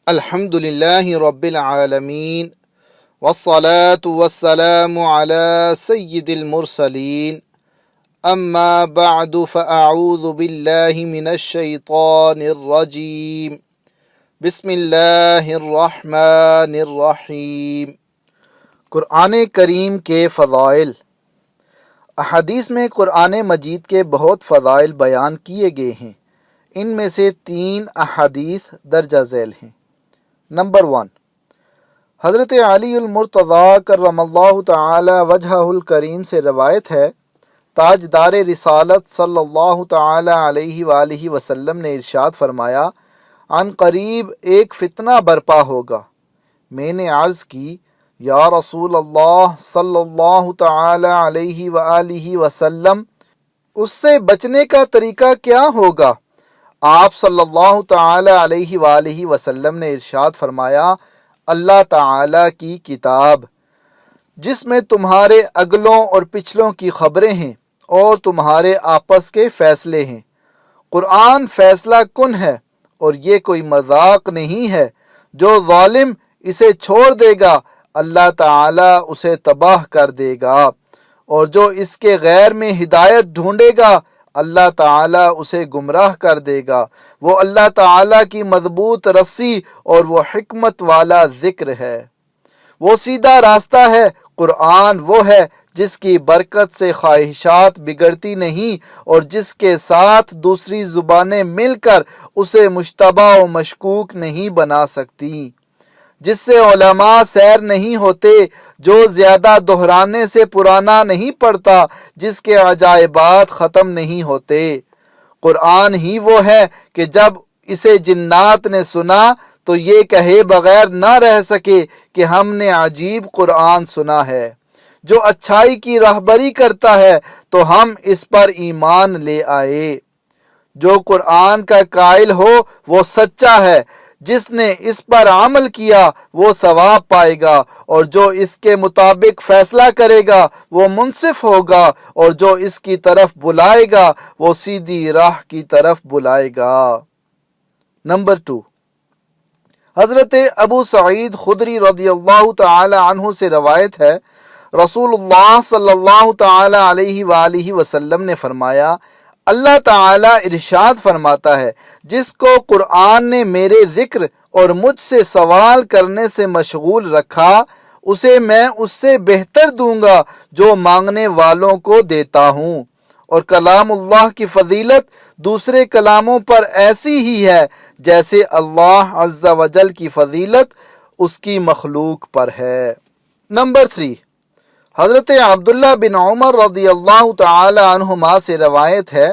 الحمد للہ رب العالمین والصلاة والسلام علی سید المرسلین اما بعد فاعوذ باللہ من الشیطان الرجیم بسم اللہ الرحمن الرحیم۔ قرآن کریم کے فضائل۔ احادیث میں قرآن مجید کے بہت فضائل بیان کیے گئے ہیں۔ ان میں سے 3 احادیث درجہ ذیل ہیں۔ نمبر 1، حضرت علی المرتضیٰ کرم اللہ تعالی وجہہ الکریم سے روایت ہے، تاجدار رسالت صلی اللہ تعالی علیہ وآلہ وسلم نے ارشاد فرمایا، عن قریب ایک فتنہ برپا ہوگا۔ میں نے عرض کی، یا رسول اللہ صلی اللہ تعالی علیہ وآلہ وسلم، اس سے بچنے کا طریقہ کیا ہوگا؟ آپ صلی اللہ تعالی علیہ وآلہ وسلم نے ارشاد فرمایا، اللہ تعالی کی کتاب جس میں تمہارے اگلوں اور پچھلوں کی خبریں ہیں اور تمہارے آپس کے فیصلے ہیں۔ قرآن فیصلہ کن ہے اور یہ کوئی مذاق نہیں ہے۔ جو ظالم اسے چھوڑ دے گا اللہ تعالی اسے تباہ کر دے گا، اور جو اس کے غیر میں ہدایت ڈھونڈے گا اللہ تعالی اسے گمراہ کر دے گا۔ وہ اللہ تعالی کی مضبوط رسی اور وہ حکمت والا ذکر ہے، وہ سیدھا راستہ ہے۔ قرآن وہ ہے جس کی برکت سے خواہشات بگڑتی نہیں اور جس کے ساتھ دوسری زبانیں مل کر اسے مشتبہ و مشکوک نہیں بنا سکتی، جس سے علماء سیر نہیں ہوتے، جو زیادہ دہرانے سے پرانا نہیں پڑتا، جس کے عجائبات ختم نہیں ہوتے۔ قرآن ہی وہ ہے کہ جب اسے جنات نے سنا تو یہ کہے بغیر نہ رہ سکے کہ ہم نے عجیب قرآن سنا ہے، جو اچھائی کی راہبری کرتا ہے، تو ہم اس پر ایمان لے آئے۔ جو قرآن کا قائل ہو وہ سچا ہے، جس نے اس پر عمل کیا وہ ثواب پائے گا، اور جو اس کے مطابق فیصلہ کرے گا وہ منصف ہوگا، اور جو اس کی طرف بلائے گا وہ سیدھی راہ کی طرف بلائے گا۔ نمبر 2، حضرت ابو سعید خدری رضی اللہ تعالی عنہ سے روایت ہے، رسول اللہ صلی اللہ تعالی علیہ وآلہ وسلم نے فرمایا، اللہ تعالی ارشاد فرماتا ہے، جس کو قرآن نے میرے ذکر اور مجھ سے سوال کرنے سے مشغول رکھا، اسے میں اس سے بہتر دوں گا جو مانگنے والوں کو دیتا ہوں۔ اور کلام اللہ کی فضیلت دوسرے کلاموں پر ایسی ہی ہے جیسے اللہ عز و جل کی فضیلت اس کی مخلوق پر ہے۔ نمبر 3، حضرت عبداللہ بن عمر رضی اللہ تعالی عنہما سے روایت ہے،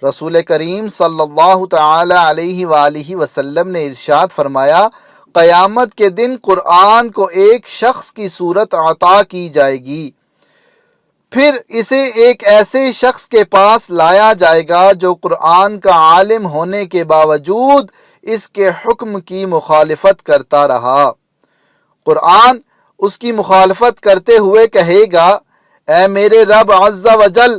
رسول کریم صلی اللہ تعالی علیہ وآلہ وسلم نے ارشاد فرمایا، قیامت کے دن قرآن کو ایک شخص کی صورت عطا کی جائے گی، پھر اسے ایک ایسے شخص کے پاس لایا جائے گا جو قرآن کا عالم ہونے کے باوجود اس کے حکم کی مخالفت کرتا رہا۔ قرآن اس کی مخالفت کرتے ہوئے کہے گا، اے میرے رب عز و جل،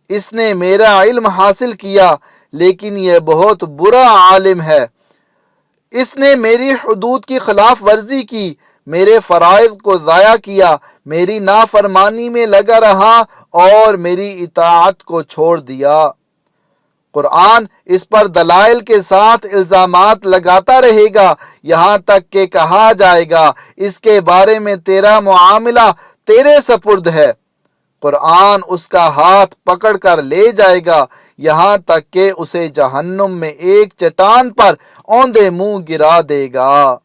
اس نے میرا علم حاصل کیا لیکن یہ بہت برا عالم ہے، اس نے میری حدود کی خلاف ورزی کی، میرے فرائض کو ضائع کیا، میری نافرمانی میں لگا رہا اور میری اطاعت کو چھوڑ دیا۔ قرآن اس پر دلائل کے ساتھ الزامات لگاتا رہے گا یہاں تک کہ کہا جائے گا، اس کے بارے میں تیرا معاملہ تیرے سپرد ہے۔ قرآن اس کا ہاتھ پکڑ کر لے جائے گا یہاں تک کہ اسے جہنم میں ایک چٹان پر اوندے منہ گرا دے گا۔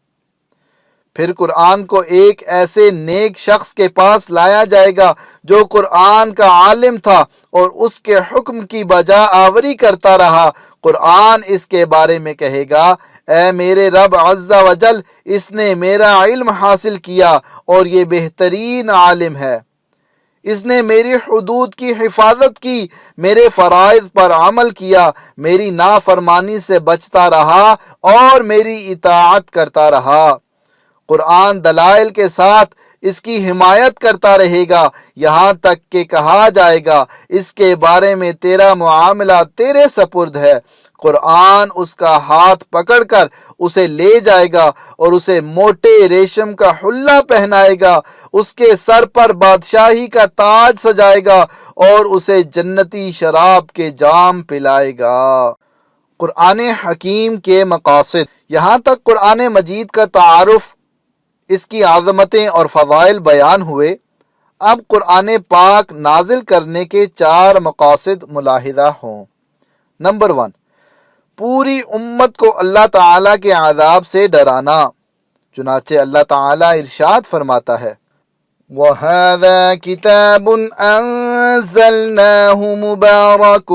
پھر قرآن کو ایک ایسے نیک شخص کے پاس لایا جائے گا جو قرآن کا عالم تھا اور اس کے حکم کی بجا آوری کرتا رہا۔ قرآن اس کے بارے میں کہے گا، اے میرے رب عز و جل، اس نے میرا علم حاصل کیا اور یہ بہترین عالم ہے، اس نے میری حدود کی حفاظت کی، میرے فرائض پر عمل کیا، میری نافرمانی سے بچتا رہا اور میری اطاعت کرتا رہا۔ قرآن دلائل کے ساتھ اس کی حمایت کرتا رہے گا یہاں تک کہ کہا جائے گا، اس کے بارے میں تیرا معاملہ تیرے سپرد ہے۔ قرآن اس کا ہاتھ پکڑ کر اسے لے جائے گا اور اسے موٹے ریشم کا حلہ پہنائے گا، اس کے سر پر بادشاہی کا تاج سجائے گا اور اسے جنتی شراب کے جام پلائے گا۔ قرآن حکیم کے مقاصد۔ یہاں تک قرآن مجید کا تعارف، اس کی عظمتیں اور فضائل بیان ہوئے۔ اب قرآن پاک نازل کرنے کے 4 مقاصد ملاحظہ ہوں۔ نمبر 1، پوری امت کو اللہ تعالیٰ کے عذاب سے ڈرانا، چنانچہ اللہ تعالیٰ ارشاد فرماتا ہے وَهَذَا كِتَابٌ أَنزَلْنَاهُ مُبَارَكٌ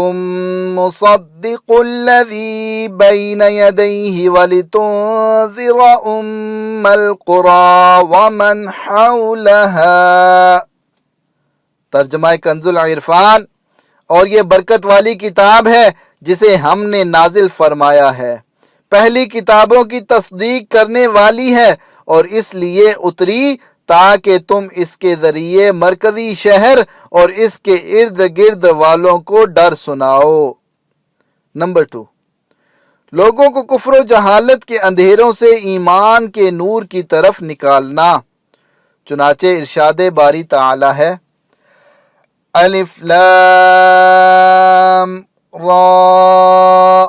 مُصَدِّقُ الَّذِي بَيْنَ يَدَيْهِ وَلِتُنذِرَ أُمَّ الْقُرَىٰ وَمَنْ حَوْلَهَا۔ ترجمہ کنز العرفان۔ اور یہ برکت والی کتاب ہے جسے ہم نے نازل فرمایا ہے، پہلی کتابوں کی تصدیق کرنے والی ہے، اور اس لیے اتری تاکہ تم اس کے ذریعے مرکزی شہر اور اس کے ارد گرد والوں کو ڈر سناؤ۔ نمبر 2، لوگوں کو کفر و جہالت کے اندھیروں سے ایمان کے نور کی طرف نکالنا، چنانچہ ارشاد باری تعالی ہے الف لام را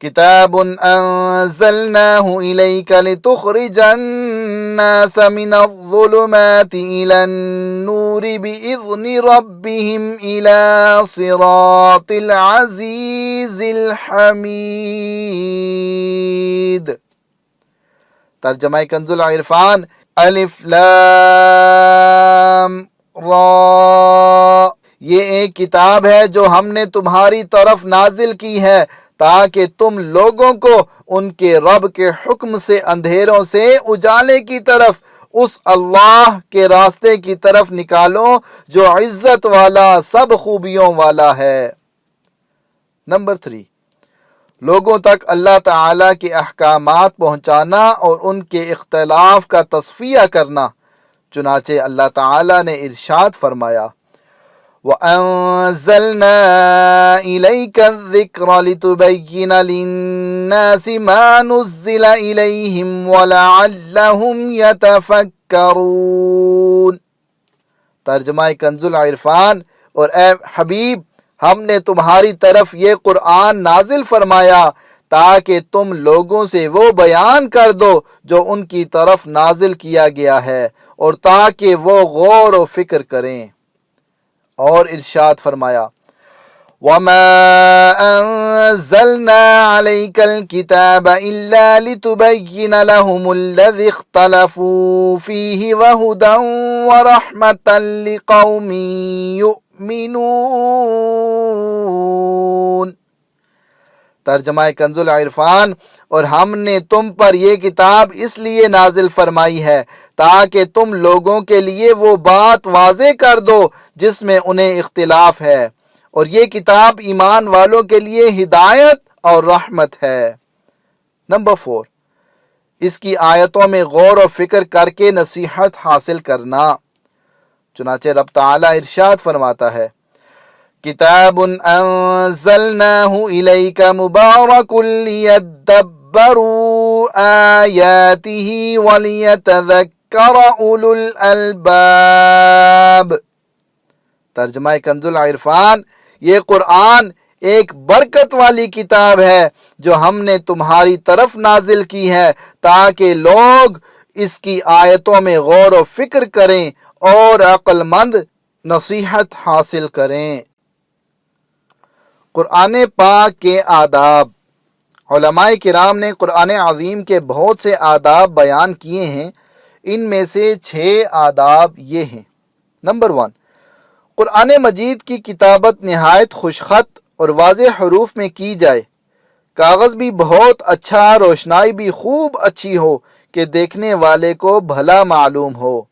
کتاب انزلناه الیک لتخرج الناس من الظلمات الى النور باذن ربهم الى صراط العزیز الحمید۔ ترجمہ کنز العرفان۔ الف لام را، یہ ایک کتاب ہے جو ہم نے تمہاری طرف نازل کی ہے تاکہ تم لوگوں کو ان کے رب کے حکم سے اندھیروں سے اجالے کی طرف، اس اللہ کے راستے کی طرف نکالو جو عزت والا، سب خوبیوں والا ہے۔ نمبر 3، لوگوں تک اللہ تعالیٰ کے احکامات پہنچانا اور ان کے اختلاف کا تصفیہ کرنا، چنانچہ اللہ تعالیٰ نے ارشاد فرمایا وَأَنزَلْنَا إِلَيْكَ الذِّكْرَ لِتُبَيِّنَ لِلنَّاسِ مَا نُزِّلَ إِلَيْهِمْ وَلَعَلَّهُمْ يَتَفَكَّرُونَ۔ ترجمہ کنز العرفان۔ اور اے حبیب، ہم نے تمہاری طرف یہ قرآن نازل فرمایا تاکہ تم لوگوں سے وہ بیان کر دو جو ان کی طرف نازل کیا گیا ہے، اور تاکہ وہ غور و فکر کریں۔ اور ارشاد فرمایا وَمَا أَنزَلْنَا عَلَيْكَ الْكِتَابَ إِلَّا لِتُبَيِّنَ لَهُمُ الَّذِي اخْتَلَفُوا فِيهِ وَهُدًى وَرَحْمَةً لِقَوْمٍ يُؤْمِنُونَ۔ ترجمہ کنز العرفان۔ اور ہم نے تم پر یہ کتاب اس لیے نازل فرمائی ہے تاکہ تم لوگوں کے لیے وہ بات واضح کر دو جس میں انہیں اختلاف ہے، اور یہ کتاب ایمان والوں کے لیے ہدایت اور رحمت ہے۔ نمبر 4، اس کی آیتوں میں غور و فکر کر کے نصیحت حاصل کرنا، چنانچہ رب تعالیٰ ارشاد فرماتا ہے کتاب انزلناه الیک مبارک لیدبروا آیاته ولیتذکر اولو الالباب۔ ترجمہ کنز العرفان۔ یہ قرآن ایک برکت والی کتاب ہے جو ہم نے تمہاری طرف نازل کی ہے تاکہ لوگ اس کی آیتوں میں غور و فکر کریں اور عقل مند نصیحت حاصل کریں۔ قرآن پاک کے آداب۔ علماء کرام نے قرآن عظیم کے بہت سے آداب بیان کیے ہیں، ان میں سے 6 آداب یہ ہیں۔ نمبر 1، قرآن مجید کی کتابت نہایت خوشخط اور واضح حروف میں کی جائے، کاغذ بھی بہت اچھا، روشنائی بھی خوب اچھی ہو کہ دیکھنے والے کو بھلا معلوم ہو۔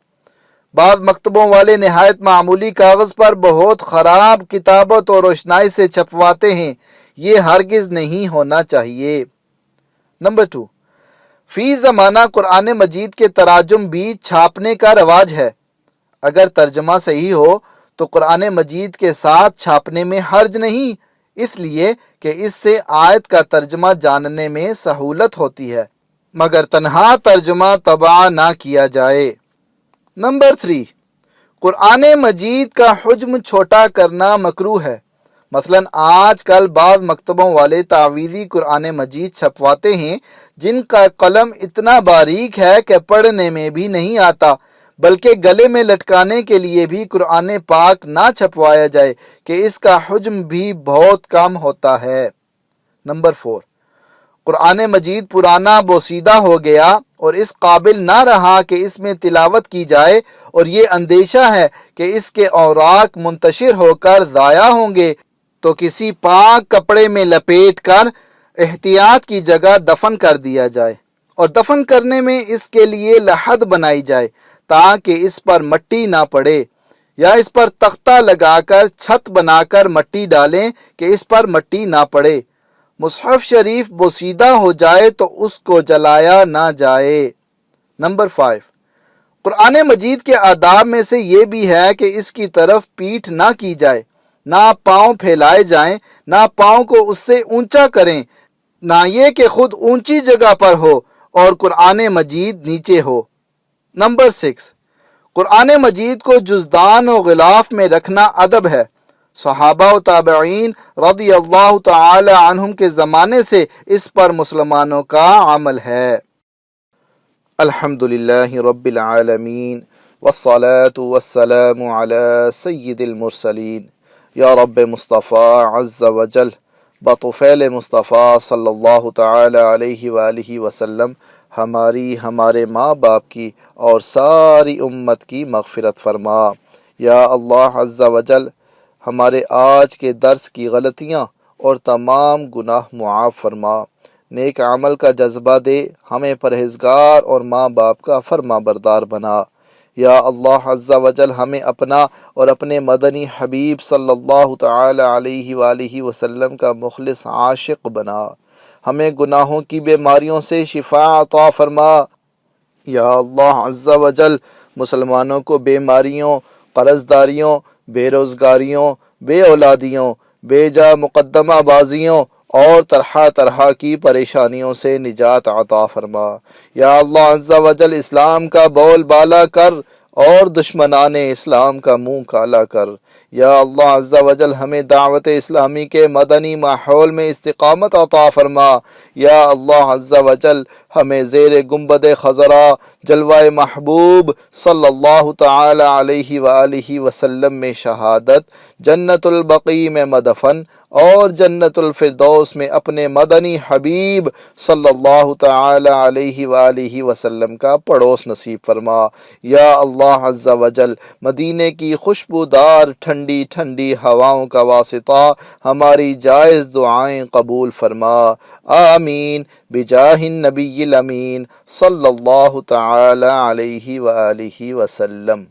بعض مکتبوں والے نہایت معمولی کاغذ پر بہت خراب کتابت اور روشنائی سے چھپواتے ہیں، یہ ہرگز نہیں ہونا چاہیے۔ نمبر 2، فی زمانہ قرآن مجید کے تراجم بھی چھاپنے کا رواج ہے۔ اگر ترجمہ صحیح ہو تو قرآن مجید کے ساتھ چھاپنے میں حرج نہیں، اس لیے کہ اس سے آیت کا ترجمہ جاننے میں سہولت ہوتی ہے، مگر تنہا ترجمہ طبع نہ کیا جائے۔ نمبر 3، قرآن مجید کا حجم چھوٹا کرنا مکروہ ہے۔ مثلاً آج کل بعض مکتبوں والے تعویذی قرآن مجید چھپواتے ہیں جن کا قلم اتنا باریک ہے کہ پڑھنے میں بھی نہیں آتا، بلکہ گلے میں لٹکانے کے لیے بھی قرآن پاک نہ چھپوایا جائے کہ اس کا حجم بھی بہت کم ہوتا ہے۔ نمبر 4، قرآن مجید پرانا بوسیدہ ہو گیا اور اس قابل نہ رہا کہ اس میں تلاوت کی جائے، اور یہ اندیشہ ہے کہ اس کے اوراق منتشر ہو کر ضائع ہوں گے، تو کسی پاک کپڑے میں لپیٹ کر احتیاط کی جگہ دفن کر دیا جائے، اور دفن کرنے میں اس کے لیے لحد بنائی جائے تاکہ اس پر مٹی نہ پڑے، یا اس پر تختہ لگا کر چھت بنا کر مٹی ڈالیں کہ اس پر مٹی نہ پڑے۔ مصحف شریف بوسیدہ ہو جائے تو اس کو جلایا نہ جائے۔ نمبر 5، قرآن مجید کے آداب میں سے یہ بھی ہے کہ اس کی طرف پیٹھ نہ کی جائے، نہ پاؤں پھیلائے جائیں، نہ پاؤں کو اس سے اونچا کریں، نہ یہ کہ خود اونچی جگہ پر ہو اور قرآن مجید نیچے ہو۔ نمبر 6، قرآن مجید کو جزدان و غلاف میں رکھنا ادب ہے۔ صحابہ و تابعین رضی اللہ تعالی عنہم کے زمانے سے اس پر مسلمانوں کا عمل ہے۔ الحمدللہ رب العالمین والصلاة والسلام علی سید المرسلین۔ یا رب مصطفیٰ عز وجل، بطفیل مصطفیٰ صلی اللہ تعالی علیہ وآلہ وسلم ہماری، ہمارے ماں باپ کی اور ساری امت کی مغفرت فرما۔ یا اللہ عز وجل، ہمارے آج کے درس کی غلطیاں اور تمام گناہ معاف فرما، نیک عمل کا جذبہ دے، ہمیں پرہیزگار اور ماں باپ کا فرما بردار بنا۔ یا اللہ عز وجل، ہمیں اپنا اور اپنے مدنی حبیب صلی اللہ تعالی علیہ وآلہ وسلم کا مخلص عاشق بنا، ہمیں گناہوں کی بیماریوں سے شفا عطا فرما۔ یا اللہ عز وجل، مسلمانوں کو بیماریوں، قرض داریوں، بے روزگاریوں، بے اولادیوں، بے جا مقدمہ بازیوں اور طرح طرح کی پریشانیوں سے نجات عطا فرما۔ یا اللہ عز وجل، اسلام کا بول بالا کر اور دشمنان اسلام کا منہ کالا کر۔ یا اللہ عز وجل، ہمیں دعوت اسلامی کے مدنی ماحول میں استقامت عطا فرما۔ یا اللہ عز وجل، ہمیں زیر گنبد خضرا جلوہ محبوب صلی اللہ تعالی علیہ وآلہ وسلم میں شہادت، جنت البقیع میں مدفن اور جنت الفردوس میں اپنے مدنی حبیب صلی اللہ تعالی علیہ وآلہ وسلم کا پڑوس نصیب فرما۔ یا اللہ عز وجل، مدینے کی خوشبودار ٹھنڈی ٹھنڈی ہواؤں کا واسطہ ہماری جائز دعائیں قبول فرما۔ آمین بجاہ النبی الامین صلی اللہ تعالی علیہ وآلہ وسلم۔